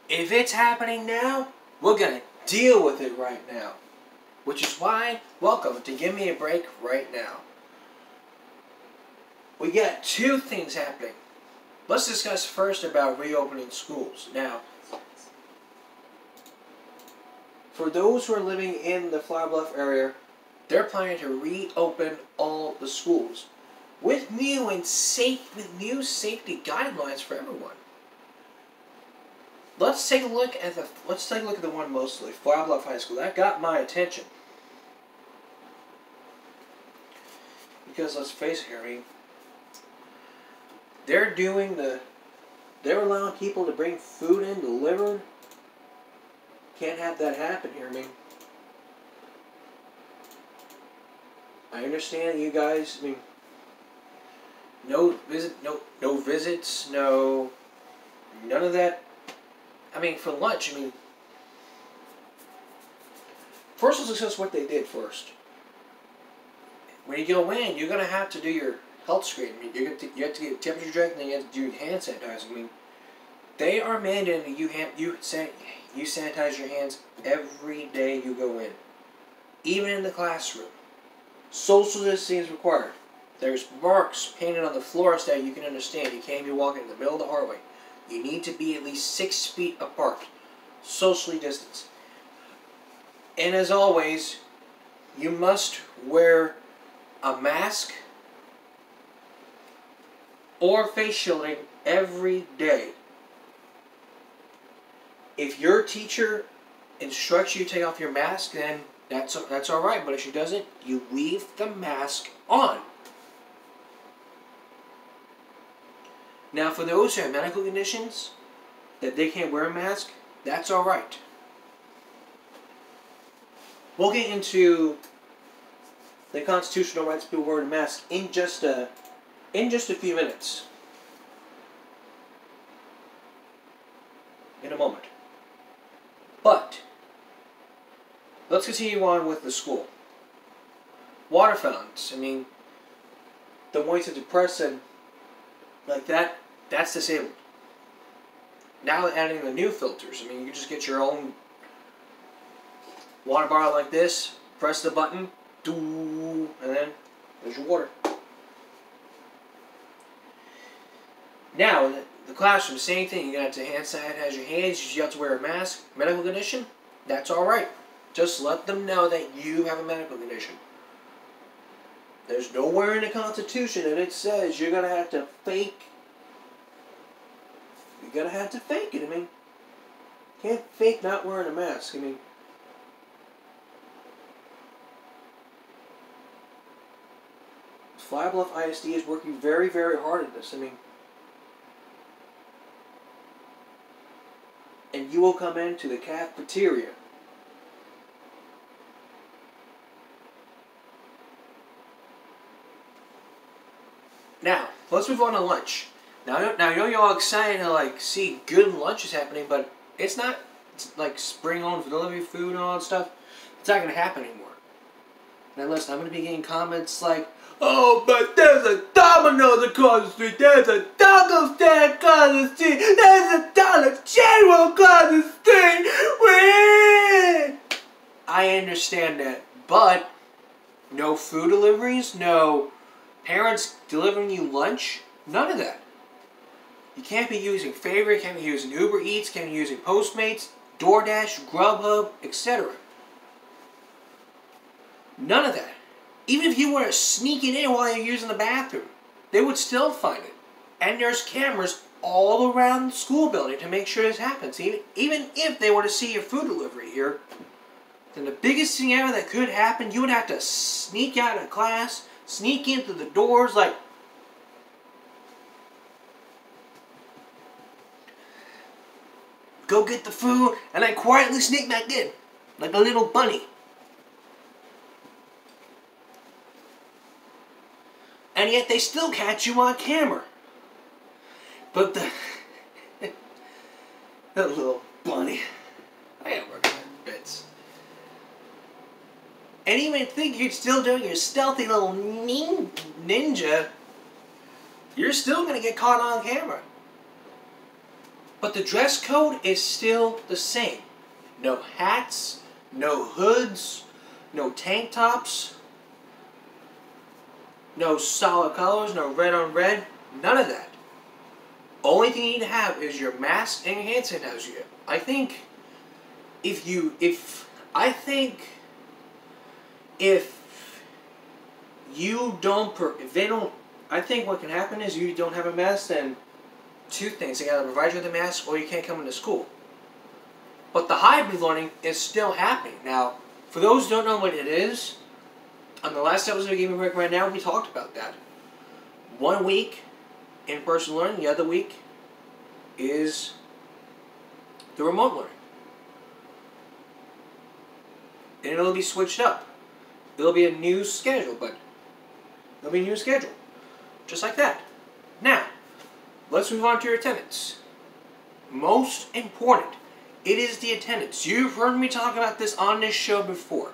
if it's happening now, we're going to deal with it right now. Which is why, welcome to Give Me a Break right now. We got two things happening. Let's discuss first about reopening schools. Now, for those who are living in the Flower Bluff area, they're planning to reopen all the schools with new safety guidelines for everyone. Let's take a look at the one mostly, Flower Bluff High School. That got my attention. Because let's face it here, I mean, they're allowing people to bring food in delivered. Can't have that happen here, I mean. I understand you guys, I mean, no visits, none of that. I mean, for lunch, I mean, first let's discuss what they did first. When you go in, you're going to have to do your health screen. I mean, you have to get temperature check, and then you have to do hand sanitizing. I mean, they are mandating you sanitize your hands every day you go in, even in the classroom. Social distancing is required. There's marks painted on the floor so that you can understand. You can't be walking in the middle of the hallway. You need to be at least 6 feet apart, socially distanced. And as always, you must wear a mask or face shielding every day. If your teacher instructs you to take off your mask, then that's all right. But if she doesn't, you leave the mask on. Now, for those who have medical conditions that they can't wear a mask, that's all right. We'll get into the constitutional rights of people wearing a mask in just a few minutes. In a moment. But let's continue on with the school. Water fountains. I mean, the ones that depress and like that's disabled. Now they're adding the new filters. I mean, you can just get your own water bottle like this, press the button, and then there's your water. Now, in the classroom, same thing. You're going to have to hand sanitize your hands. You have to wear a mask. Medical condition, that's all right. Just let them know that you have a medical condition. There's nowhere in the Constitution that it says you're going to have to fake. You're going to have to fake it. I mean, can't fake not wearing a mask. I mean, Flower Bluff ISD is working very, very hard at this. I mean, and you will come into the cafeteria. Now, let's move on to lunch. Now I know you're all excited to like see good lunches happening, but it's not like spring on for delivery food and all that stuff. It's not going to happen anymore. Now listen, I'm going to be getting comments like, oh, but there's a Domino's across the street, there's a taco stand across the street, there's a Dollar General across the street. Whee! I understand that, but no food deliveries, no parents delivering you lunch, none of that. You can't be using Favor, you can't be using Uber Eats, can't be using Postmates, DoorDash, Grubhub, etc. None of that. Even if you were to sneak it in while you're using the bathroom, they would still find it. And there's cameras all around the school building to make sure this happens. Even if they were to see your food delivery here, then the biggest thing ever that could happen, you would have to sneak out of class, sneak in through the doors, like, go get the food, and then quietly sneak back in, like a little bunny. And yet they still catch you on camera. But that little bunny, I gotta work on my bits. And even think you're still doing your stealthy little ninja, you're still gonna get caught on camera. But the dress code is still the same. No hats, no hoods, no tank tops, no solid colors, no red on red, none of that. Only thing you need to have is your mask and your hand sanitizer. I think if I think what can happen is you don't have a mask, then two things: they either provide you with a mask or you can't come into school. But the hybrid learning is still happening. Now, for those who don't know what it is, on the last episode of Game Break Right Now, we talked about that. 1 week in-person learning, the other week is the remote learning. And it'll be switched up. It'll be a new schedule, but it'll be a new schedule. Just like that. Now, let's move on to your attendance. Most important, it is the attendance. You've heard me talk about this on this show before.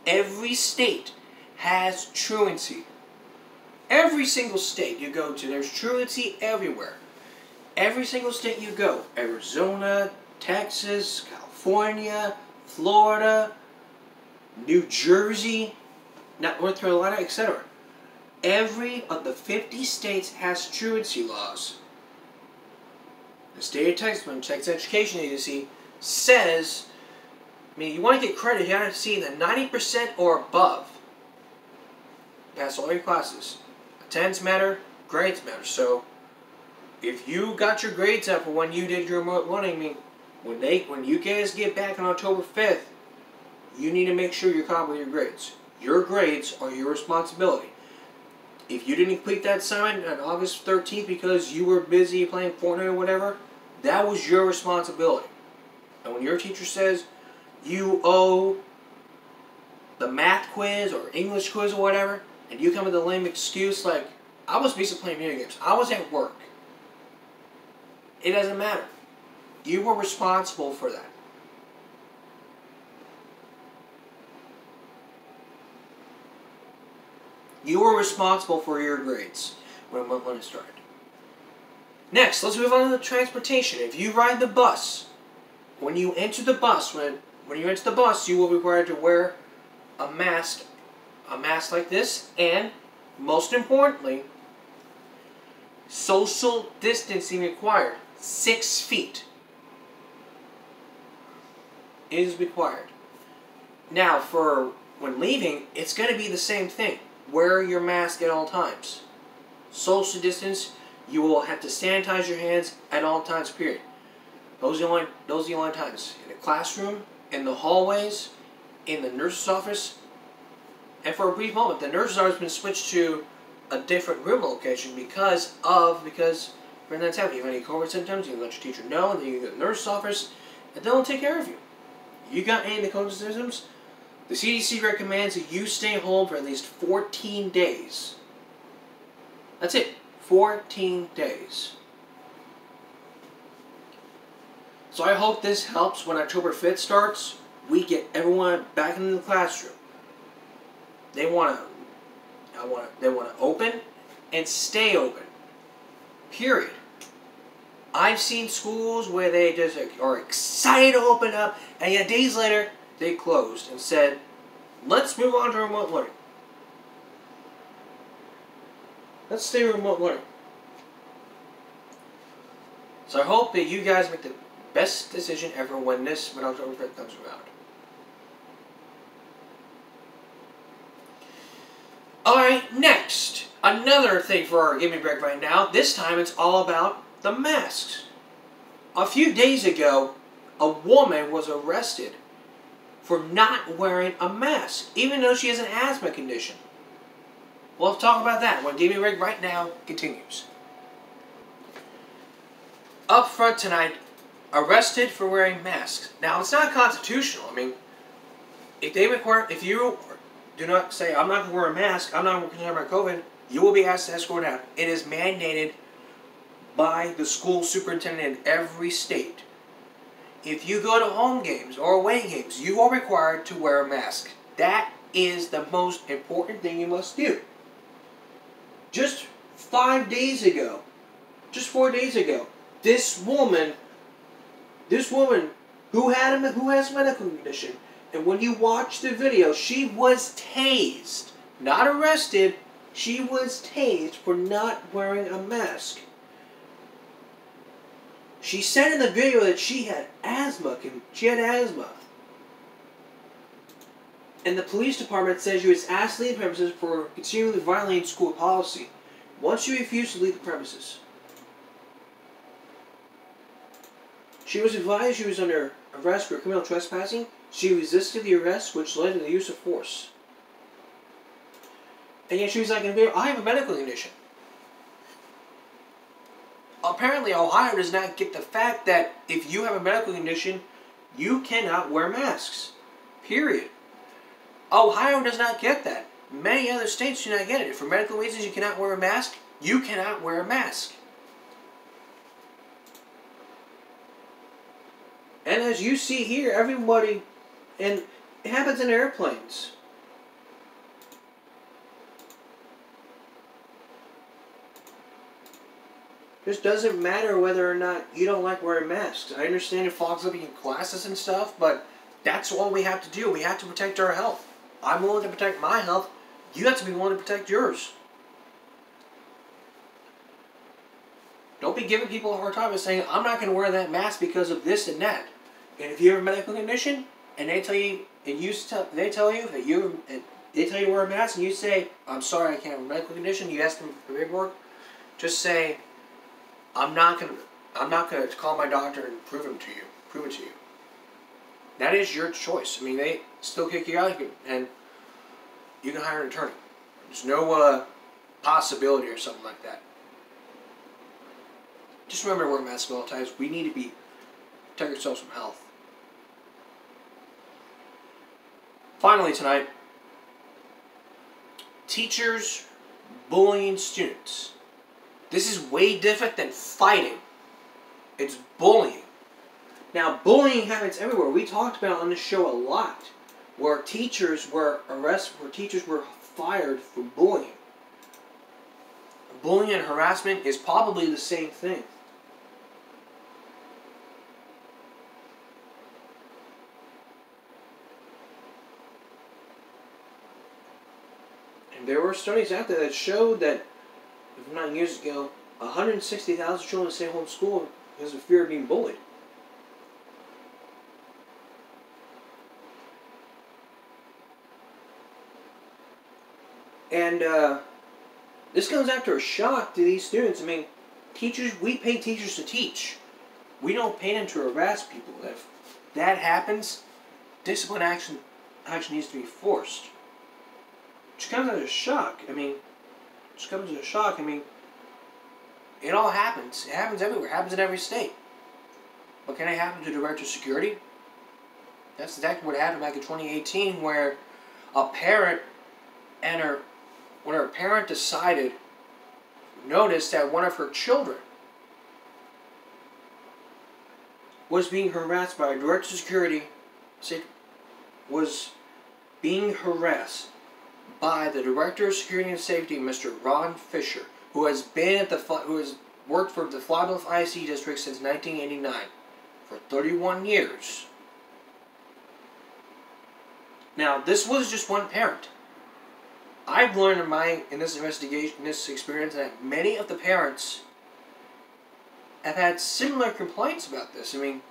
Every state has truancy. Every single state you go to, there's truancy everywhere. Every single state you go, Arizona, Texas, California, Florida, New Jersey, North Carolina, etc. Every of the 50 states has truancy laws. The state of Texas, when Texas Education Agency says, you want to get credit, you have to see the 90% or above. Pass all your classes. Attendance matter, grades matter. So, if you got your grades up for when you did your remote learning, when you guys get back on October 5th, you need to make sure you're caught with your grades. Your grades are your responsibility. If you didn't complete that assignment on August 13th because you were busy playing Fortnite or whatever, that was your responsibility. And when your teacher says you owe the math quiz or English quiz or whatever, and you come with a lame excuse like, I was busy playing video games, I was at work. It doesn't matter. You were responsible for that. You were responsible for your grades when it started. Next, let's move on to the transportation. If you ride the bus, when you enter the bus, you will be required to wear a mask like this, and most importantly, social distancing required. 6 feet is required. Now, for when leaving, it's going to be the same thing. Wear your mask at all times. Social distance, you will have to sanitize your hands at all times, period. Those are the only times. In the classroom, in the hallways, in the nurse's office. And for a brief moment, the nurse's office has been switched to a different room location because when that's happening, if you have any COVID symptoms, you can let your teacher know, and then you go to the nurse's office, and they'll take care of you. You got any of the COVID symptoms? The CDC recommends that you stay home for at least 14 days. That's it. 14 days. So I hope this helps when October 5th starts. We get everyone back into the classroom. They want to open and stay open. Period. I've seen schools where they just are excited to open up, and yet days later they closed and said, let's move on to remote learning. Let's stay remote learning. So I hope that you guys make the best decision ever when October 5th comes around. Alright, next. Another thing for our gaming break right now. This time it's all about the masks. A few days ago, a woman was arrested for not wearing a mask, even though she has an asthma condition. We'll talk about that when Gaming Break Right Now continues. Up front tonight, arrested for wearing masks. Now, it's not constitutional. If you do not say, I'm not going to wear a mask, I'm not concerned about COVID, you will be asked to escort out. It is mandated by the school superintendent in every state. If you go to home games or away games, you are required to wear a mask. That is the most important thing you must do. Just 4 days ago, This woman who has a medical condition, and when you watch the video, she was tased, not arrested. She was tased for not wearing a mask. She said in the video that she had asthma. And the police department says she was asked to leave the premises for continually violating school policy. Once she refused to leave the premises. She was advised she was under arrest for criminal trespassing. She resisted the arrest, which led to the use of force. And yet she was like, I have a medical condition. Apparently, Ohio does not get the fact that if you have a medical condition, you cannot wear masks. Period. Ohio does not get that. Many other states do not get it. If for medical reasons you cannot wear a mask, you cannot wear a mask. And as you see here, everybody, and it happens in airplanes. It just doesn't matter whether or not you don't like wearing masks. I understand it fogs up in classes and stuff, but that's all we have to do. We have to protect our health. I'm willing to protect my health. You have to be willing to protect yours. Don't be giving people a hard time by saying, I'm not going to wear that mask because of this and that. And if you have a medical condition, and they tell you, they tell you to wear a mask, and you say, I'm sorry, I can't have a medical condition, you ask them for paperwork, just say, I'm not going to call my doctor and prove it to you. That is your choice. I mean, they still kick you out, and you can hire an attorney. There's no possibility or something like that. Just remember to wear masks at all times. We need to protect ourselves from health. Finally tonight, teachers bullying students. This is way different than fighting. It's bullying. Now, bullying happens everywhere. We talked about on the show a lot where teachers were arrested, where teachers were fired for bullying. Bullying and harassment is probably the same thing. And there were studies out there that showed that, if not years ago, 160,000 children stay home school because of fear of being bullied. And this comes after a shock to these students. I mean, teachers, we pay teachers to teach. We don't pay them to harass people. If that happens, discipline action needs to be forced. Which comes as a shock. I mean, it all happens. It happens everywhere. It happens in every state. But can it happen to director of security? That's exactly what happened back in 2018, where a parent and her parent noticed that one of her children was being harassed by a director of security, was being harassed by the Director of Security and Safety, Mr. Ron Fisher, who has worked for the Flybluff IC District since 1989, for 31 years. Now, this was just one parent. I've learned in this experience, that many of the parents have had similar complaints about this. I mean,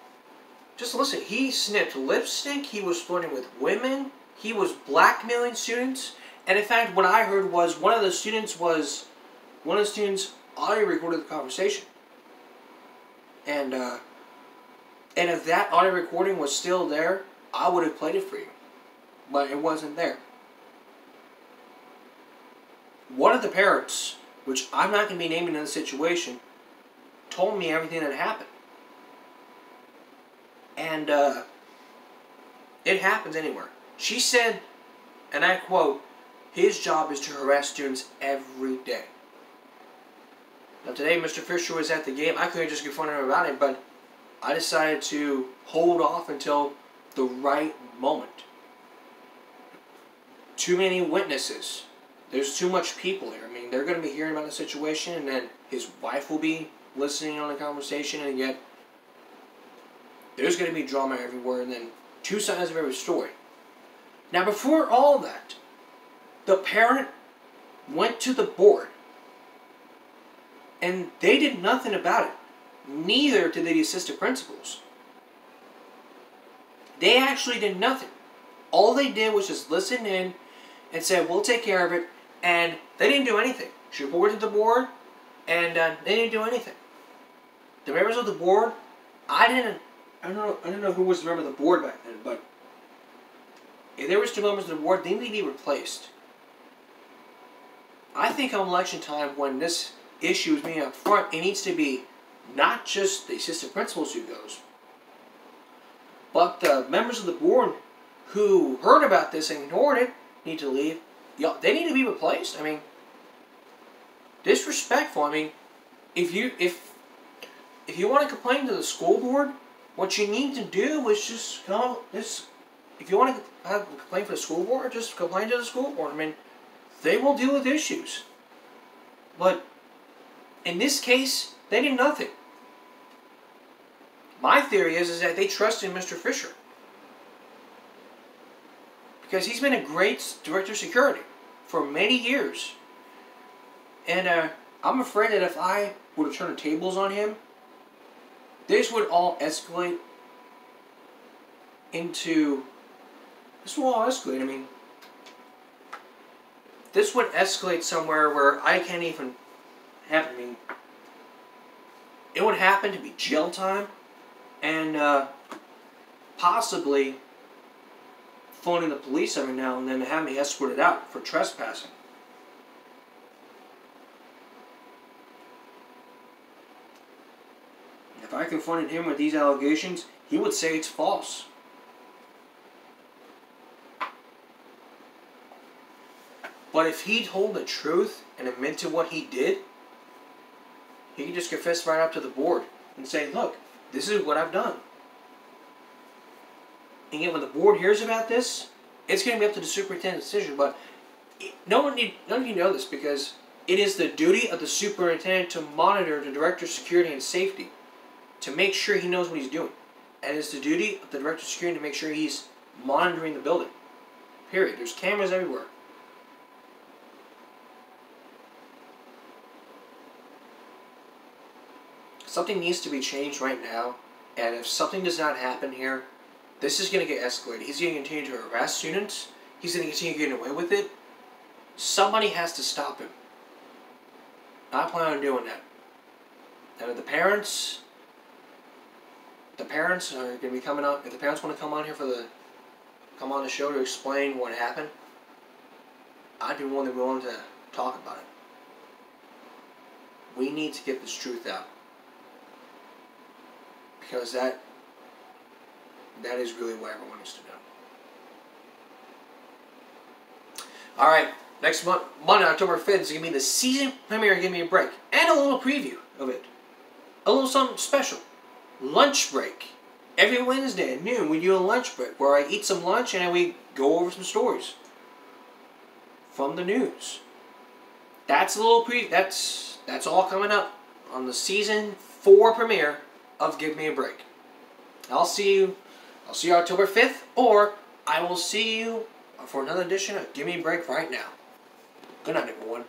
just listen. He sniffed lipstick. He was flirting with women. He was blackmailing students. And in fact, what I heard was one of the students audio recorded the conversation. And if that audio recording was still there, I would have played it for you. But it wasn't there. One of the parents, which I'm not going to be naming in the situation, told me everything that happened. And it happens anywhere. She said, and I quote, his job is to harass students every day. Now today, Mr. Fisher was at the game. I couldn't just confront him about it, but I decided to hold off until the right moment. Too many witnesses. There's too much people here. I mean, they're going to be hearing about the situation, and then his wife will be listening on the conversation, and yet there's going to be drama everywhere, and then two sides of every story. Now, before all that, the parent went to the board, and they did nothing about it. Neither did the assistant principals. They actually did nothing. All they did was just listen in and say, we'll take care of it, and they didn't do anything. She reported to the board, and they didn't do anything. The members of the board, I don't know who was the member of the board back then, but if there was two members of the board, they need to be replaced. I think on election time, when this issue is being up front, it needs to be not just the assistant principals who goes, but the members of the board who heard about this and ignored it need to leave. They need to be replaced. I mean, disrespectful. I mean, if you want to complain to the school board, what you need to do is just if you want to have a complaint for the school board, just complain to the school board. I mean, they will deal with issues. But in this case, they did nothing. My theory is that they trusted Mr. Fisher. Because he's been a great director of security for many years. And I'm afraid that if I were to turn the tables on him, this would all escalate into... This will all escalate. I mean, this would escalate somewhere where I can't even have it. I mean, it would happen to be jail time and possibly phoning the police every now and then to have me escorted out for trespassing. If I confronted him with these allegations, he would say it's false. But if he told the truth and admitted to what he did, he could just confess right up to the board and say, look, this is what I've done. And yet when the board hears about this, it's going to be up to the superintendent's decision. But none of you know this, because it is the duty of the superintendent to monitor the director's security and safety, to make sure he knows what he's doing. And it's the duty of the director of security to make sure he's monitoring the building. Period. There's cameras everywhere. Something needs to be changed right now, and if something does not happen here, this is going to get escalated. He's going to continue to harass students. He's going to continue getting away with it. Somebody has to stop him. I plan on doing that. And if the parents are going to be coming up. If the parents want to come on here come on the show to explain what happened, I'd be more than willing to talk about it. We need to get this truth out. Because that is really what everyone needs to know. Alright, next month, Monday, October 5th, is going to be the season premiere of Give Me a Break. And a little preview of it. A little something special. Lunch break. Every Wednesday at noon, we do a lunch break where I eat some lunch and we go over some stories from the news. That's a little that's all coming up on the season 4 premiere of Give Me a Break. I'll see you October 5th, or I will see you for another edition of Give Me a Break right now. Good night, everyone.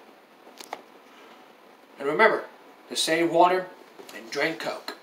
And remember to save water and drink Coke.